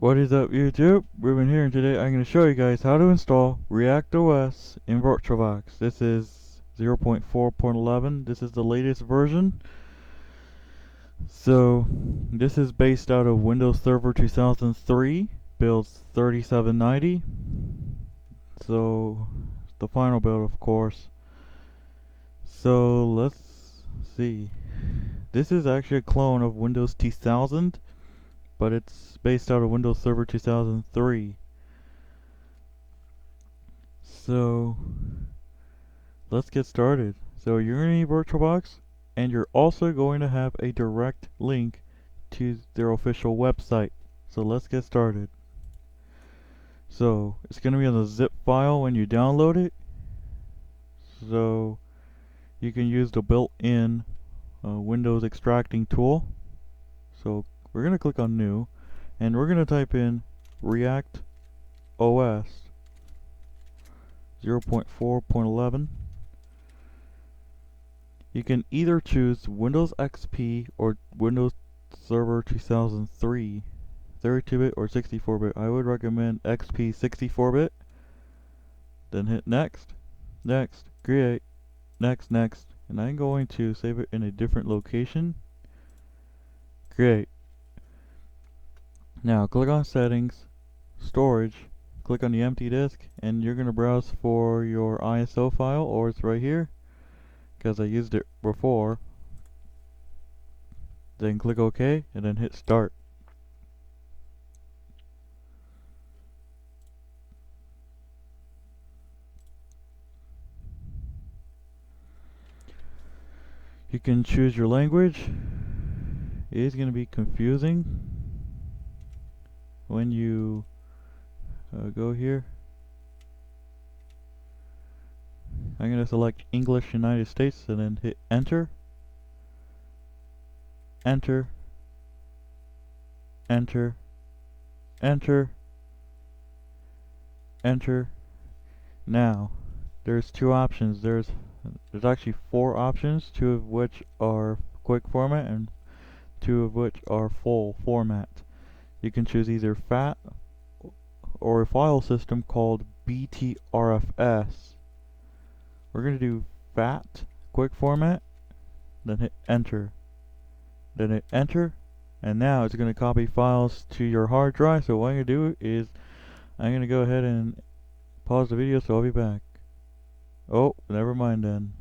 What is up, YouTube? Ruben here, and today I'm going to show you guys how to install ReactOS in VirtualBox. This is 0.4.11. This is the latest version. So, this is based out of Windows Server 2003, build 3790. So, the final build, of course. So, let's see. This is actually a clone of Windows 2000, but it's based out of Windows Server 2003. So let's get started. So you're going to need VirtualBox, and you're also going to have a direct link to their official website. So let's get started. So it's going to be on the zip file when you download it. So you can use the built-in Windows extracting tool. So we're going to click on New, and we're going to type in ReactOS 0.4.11. You can either choose Windows XP or Windows Server 2003, 32-bit or 64-bit. I would recommend XP 64-bit. Then hit Next, Next, Create, Next, Next, and I'm going to save it in a different location. Create. Now click on Settings, Storage, click on the empty disk, and you're going to browse for your ISO file, or it's right here because I used it before. Then click OK and then hit Start. You can choose your language. It is going to be confusing when you go here. I'm going to select English United States and then hit Enter. Enter. Enter. Enter. Enter. Now, there's two options. There's actually four options, two of which are quick format and two of which are full format. You can choose either FAT or a file system called BTRFS. We're going to do FAT, quick format, then hit Enter. Then hit Enter, and now it's going to copy files to your hard drive. So what I'm going to do is I'm going to go ahead and pause the video, so I'll be back. Oh, never mind then.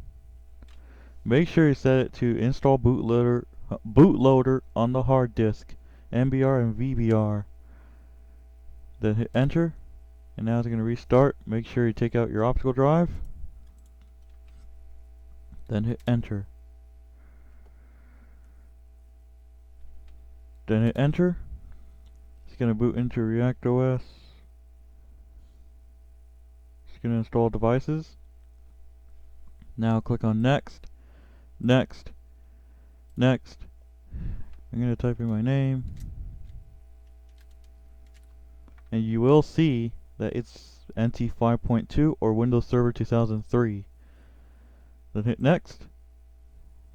Make sure you set it to install bootloader on the hard disk, MBR and VBR. Then hit Enter, and now it's going to restart. Make sure you take out your optical drive. Then hit Enter. Then hit Enter. It's going to boot into ReactOS. It's going to install devices. Now click on Next, Next, Next. I'm going to type in my name, and you will see that it's NT 5.2 or Windows Server 2003. Then hit Next,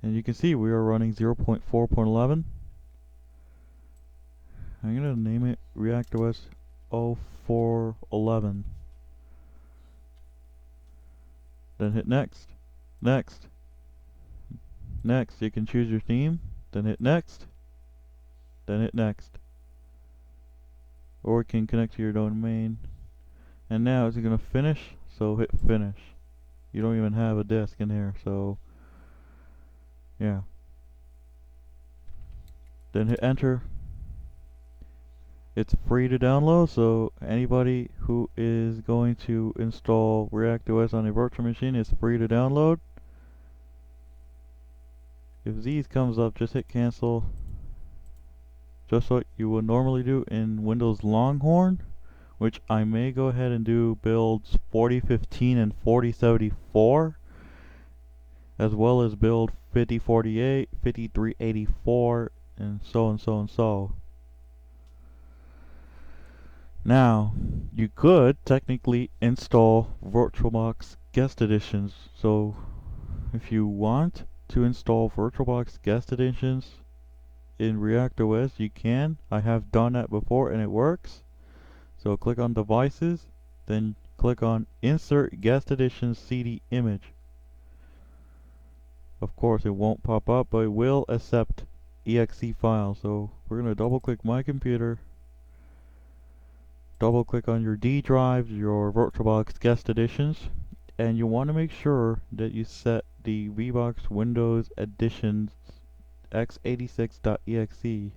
and you can see we are running 0.4.11. I'm going to name it ReactOS 0.4.11. Then hit Next, Next, Next. You can choose your theme, then hit Next, then hit Next. Or it can connect to your domain. And now it's going to finish, so hit Finish. You don't even have a disk in here, so yeah. Then hit Enter. It's free to download, so anybody who is going to install ReactOS on a virtual machine is free to download. If Z's comes up, just hit cancel, just like you would normally do in Windows Longhorn, which I may go ahead and do builds 4015 and 4074, as well as build 5048, 5384, and so and so and so. Now, you could technically install VirtualBox guest editions. So, if you want to install VirtualBox guest editions, in ReactOS, you can. I have done that before and it works. So click on Devices, then click on Insert Guest Edition CD Image. Of course, it won't pop up, but it will accept exe files. So we're going to double click my computer, double click on your D drive, your VirtualBox guest editions, and you want to make sure that you set the VBox Windows Editions x86.exe.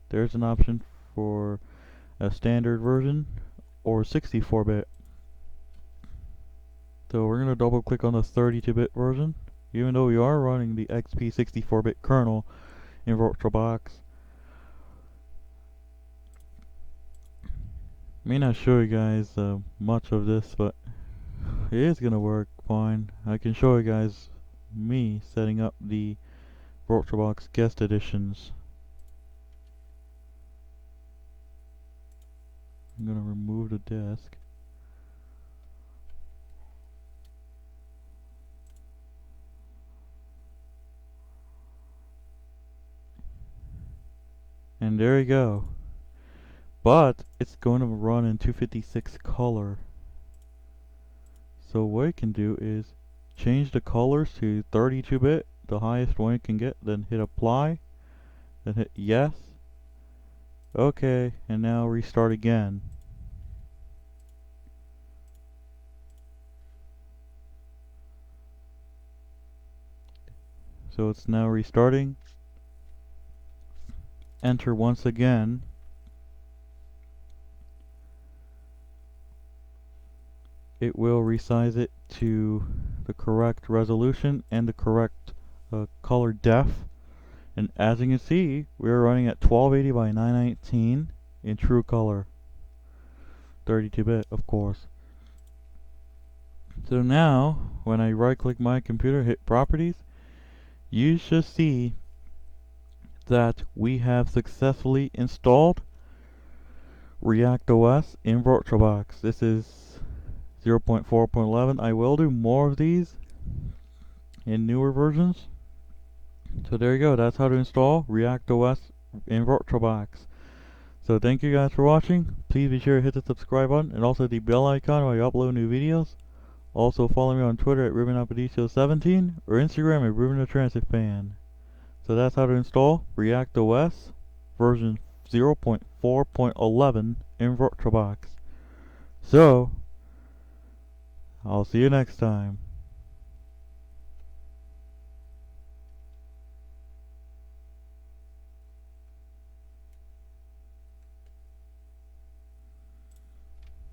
There's an option for a standard version or 64-bit. So we're going to double click on the 32-bit version, even though we are running the XP 64-bit kernel in VirtualBox. May not show you guys much of this, but it is going to work fine. I can show you guys me setting up the VirtualBox guest editions. I'm going to remove the disk. And there you go. But it's going to run in 256 color. So what you can do is change the colors to 32-bit, the highest one you can get, then hit apply, then hit yes. Okay, and now restart again. So it's now restarting. Enter once again. It will resize it to the correct resolution and the correct color depth. And as you can see, we're running at 1280 by 919 in true color. 32-bit, of course. So now, when I right click my computer, hit properties, you should see that we have successfully installed ReactOS in VirtualBox. This is 0.4.11. I will do more of these in newer versions. So there you go. That's how to install ReactOS in VirtualBox. So thank you guys for watching. Please be sure to hit the subscribe button and also the bell icon while you upload new videos. Also follow me on Twitter at RubenApodicio17 or Instagram at RubenTheTransitFan. So that's how to install ReactOS version 0.4.11 in VirtualBox. So I'll see you next time.